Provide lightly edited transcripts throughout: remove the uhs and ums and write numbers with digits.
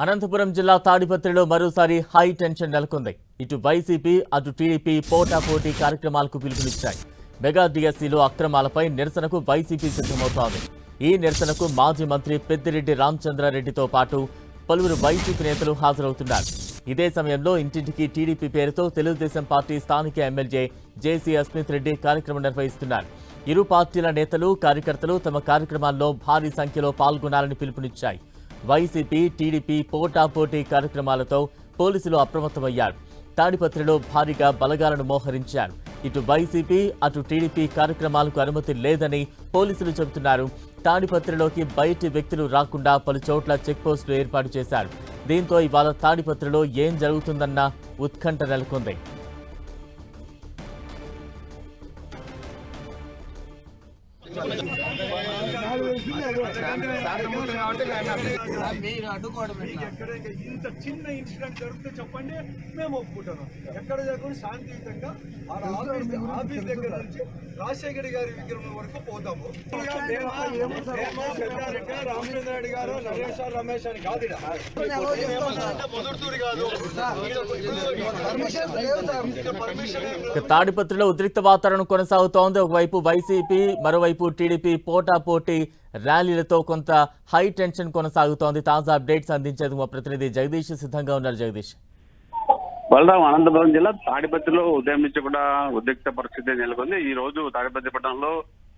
అనంతపురం జిల్లా తాడిపత్రిలో మరోసారి హై టెన్షన్ నెలకొంది. ఇటు వైసీపీ అటు టీడీపీ పోటాపోటీ కార్యక్రమాలకు పిలుపునిచ్చాయి. మెగా డిఎస్సీలో అక్రమాలపై నిరసనకు వైసీపీ సిద్ధమవుతోంది. ఈ నిరసనకు మాజీ మంత్రి పెద్దిరెడ్డి రామచంద్రారెడ్డితో పాటు పలువురు వైసీపీ నేతలు హాజరవుతున్నారు. ఇదే సమయంలో ఇంటింటికి టీడీపీ పేరుతో తెలుగుదేశం పార్టీ స్థానిక ఎమ్మెల్యే జేసీ అస్మిత్ రెడ్డి కార్యక్రమం నిర్వహిస్తున్నారు. ఇరు పార్టీల నేతలు కార్యకర్తలు తమ కార్యక్రమాల్లో భారీ సంఖ్యలో పాల్గొనాలని పిలుపునిచ్చాయి. వైసీపీ టీడీపీ పోటాపోటీ కార్యక్రమాలతో పోలీసులు అప్రమత్తమయ్యారు. తాడిపత్రిలో భారీగా బలగాలను మోహరించారు. ఇటు వైసీపీ అటు టీడీపీ కార్యక్రమాలకు అనుమతి లేదని పోలీసులు చెబుతున్నారు. తాడిపత్రిలోకి బయటి వ్యక్తులు రాకుండా పలు చోట్ల చెక్పోస్టులు ఏర్పాటు చేశారు. దీంతో ఇవాళ తాడిపత్రిలో ఏం జరుగుతుందన్న ఉత్కంఠ నెలకొంది. ఇంత చిన్న ఇన్సిడెంట్ జరిగితే చెప్పండి, మేము ఒప్పుకుంటాం. ఎక్కడ జరగకుండా శాంతియుతంగా ఆఫీస్ దగ్గర నుంచి రాజశేఖర్ గారి విగ్రహం వరకు పోతాము. రామచంద్ర రెడ్డి గారు నరేష్ రమేష్ అని కాదు, మొదటితూరి కాదు. తాడిపత్రిలో ఉద్రిక్త వాతావరణం కొనసాగుతోంది. ఒకవైపు వైసీపీ, మరోవైపు టీడీపీ పోటాపోటీ ర్యాలీలతో కొంత హై టెన్షన్ కొనసాగుతోంది. తాజా అప్డేట్స్ అందించేందుకు మా ప్రతినిధి జగదీష్ సిద్ధంగా ఉన్నారు. జగదీష్. బలరాం, అనంతపురం జిల్లా తాడిపత్రిలో ఉదయం నుంచి కూడా ఉద్రిక్త పరిస్థితి నెలకొంది. ఈ రోజు తాడిపత్రి పట్టణంలో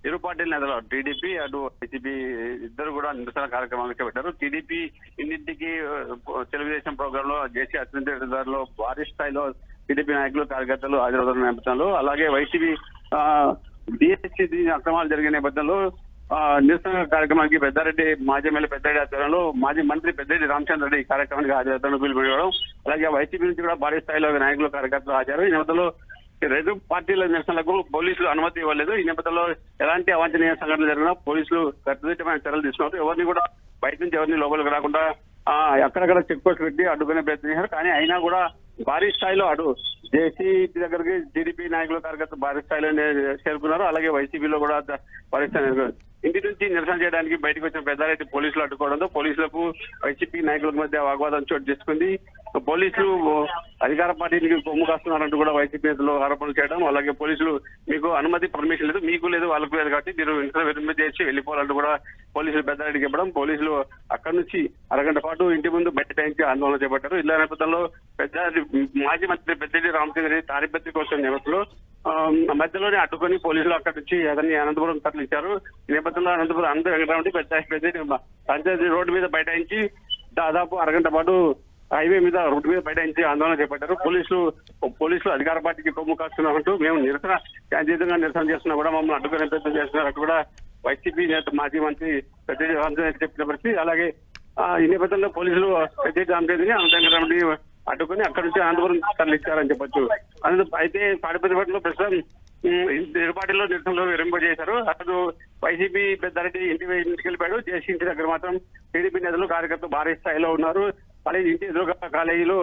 ఇరు పార్టీల నేతలు టీడీపీ అటు వైసీపీ ఇద్దరు కూడా నిరసన కార్యక్రమాలకి పెట్టారు. టీడీపీ ఇంటింటికి తెలుగుదేశం ప్రోగ్రామ్ లో జేసీ అస్మిత్ రెడ్డి గారిలో భారీ స్థాయిలో టీడీపీ నాయకులు కార్యకర్తలు హాజరవుతున్న నేపథ్యంలో, అలాగే వైసీపీ డిఎస్సీ అక్రమాలు జరిగిన నేపథ్యంలో నిరసన కార్యక్రమానికి పెద్దారెడ్డి మాజీ ఎమ్మెల్యే పెద్దారెడ్డి ఆధ్వర్యంలో మాజీ మంత్రి పెద్దిరెడ్డి రామచంద్రారెడ్డి ఈ కార్యక్రమానికి హాజరవుతారని పిలుపునివ్వడం, అలాగే వైసీపీ నుంచి కూడా భారీ స్థాయిలో నాయకులు కార్యకర్తలు హాజరు. ఈ నేపథ్యంలో రెండు పార్టీల నిరసనలకు పోలీసులు అనుమతి ఇవ్వలేదు. ఈ నేపథ్యంలో ఎలాంటి అవాంఛనీయ సంఘటనలు జరిగినా పోలీసులు కట్టుదిట్టమైన చర్యలు తీసుకున్నారు. ఎవరిని కూడా బయట నుంచి ఎవరిని లోపలికి రాకుండా అక్కడక్కడ చెక్ పోస్ట్ పెట్టి అడ్డుకునే ప్రయత్నం చేశారు. కానీ అయినా కూడా భారీ స్థాయిలో అటు జేసీ దగ్గరికి టీడీపీ నాయకులు కార్యకర్తలు భారీ స్థాయిలో చేరుకున్నారు. అలాగే వైసీపీలో కూడా భారీ స్థాయిలో ఇంటి నుంచి నిరసన చేయడానికి బయటకు వచ్చిన పెద్దారెడ్డి పోలీసులు అడ్డుకోవడంతో పోలీసులకు వైసీపీ నాయకుల మధ్య వాగ్వాదం చోటు చేసుకుంది. పోలీసులు అధికార పార్టీకి కొమ్ము కాస్తున్నారంటూ కూడా వైసీపీ నేతలు ఆరోపణలు చేయడం, అలాగే పోలీసులు మీకు అనుమతి పర్మిషన్ లేదు, మీకు లేదు, వాళ్ళకు లేదు కాబట్టి మీరు ఇంట్లో విరుమ చేసి వెళ్ళిపోవాలంటూ కూడా పోలీసులు పెద్దారెడ్డికి ఇవ్వడం, పోలీసులు అక్కడి నుంచి అరగంట పాటు ఇంటి ముందు బయటాయించి ఆందోళన చేపట్టారు. ఇలా నేపథ్యంలో మాజీ మంత్రి పెద్దిరెడ్డి రామచంద్రారెడ్డి తాడిపత్రి కోసం నేపథ్యంలో మధ్యలోనే అడ్డుకొని పోలీసులు అక్కడి నుంచి అతన్ని అనంతపురం తరలించారు. ఈ నేపథ్యంలో అనంతపురం అందరూ వెంకటరామరెడ్డి పెద్దిరెడ్డి పంచాయతీ రోడ్డు మీద బైఠాయించి దాదాపు అరగంట పాటు హైవే మీద రోడ్డు మీద బైఠాయించి ఆందోళన చేపట్టారు. పోలీసులు అధికార పార్టీకి కొమ్ము కాస్తున్నారంటూ మేము నిరసన శాంతియుతంగా నిరసన చేస్తున్నా కూడా మమ్మల్ని అడ్డుకునే ప్రయత్నం చేస్తున్నారు అటు కూడా వైసీపీ నేత మాజీ మంత్రి పెద్దిరెడ్డి రామచంద్రారెడ్డి చెప్పిన పరిస్థితి. అలాగే ఈ నేపథ్యంలో పోలీసులు పెద్దిరెడ్డి రామచంద్రారెడ్డిని అనంతరెడ్డి అడ్డుకొని అక్కడి నుంచి అనంతపురం తరలించారని చెప్పొచ్చు. అయితే తాడిపత్రి పట్టణంలో ప్రస్తుతం ఇరు పార్టీలో నిరసనలో విరింపజేశారు. అసలు వైసీపీ పెద్దారెడ్డి ఇంటికి వెళ్ళిపోయాడు. జేసీ ఇంటి దగ్గర మాత్రం టీడీపీ నేతలు కార్యకర్తలు భారీ స్థాయిలో ఉన్నారు. అలాగే ఇంటి ఎదురుగా కాలేజీలో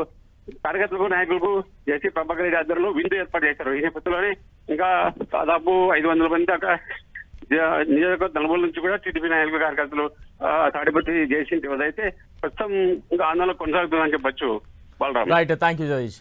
కార్యకర్తలకు నాయకులకు జేసీ ప్రభాకర్ రెడ్డి ఆధ్వర్యంలో విందు ఏర్పాటు చేశారు. ఈ నేపథ్యంలోనే ఇంకా దాదాపు 500 మంది దాకా నియోజకవర్గ నలుమూల నుంచి కూడా టీడీపీ నాయకులు కార్యకర్తలు తాడిపత్రి జేసీ ఇంటి వద్ద అయితే ప్రస్తుతం ఇంకా ఆందోళన కొనసాగుతుందని చెప్పొచ్చు. Balaram. Right, thank you Jagadish.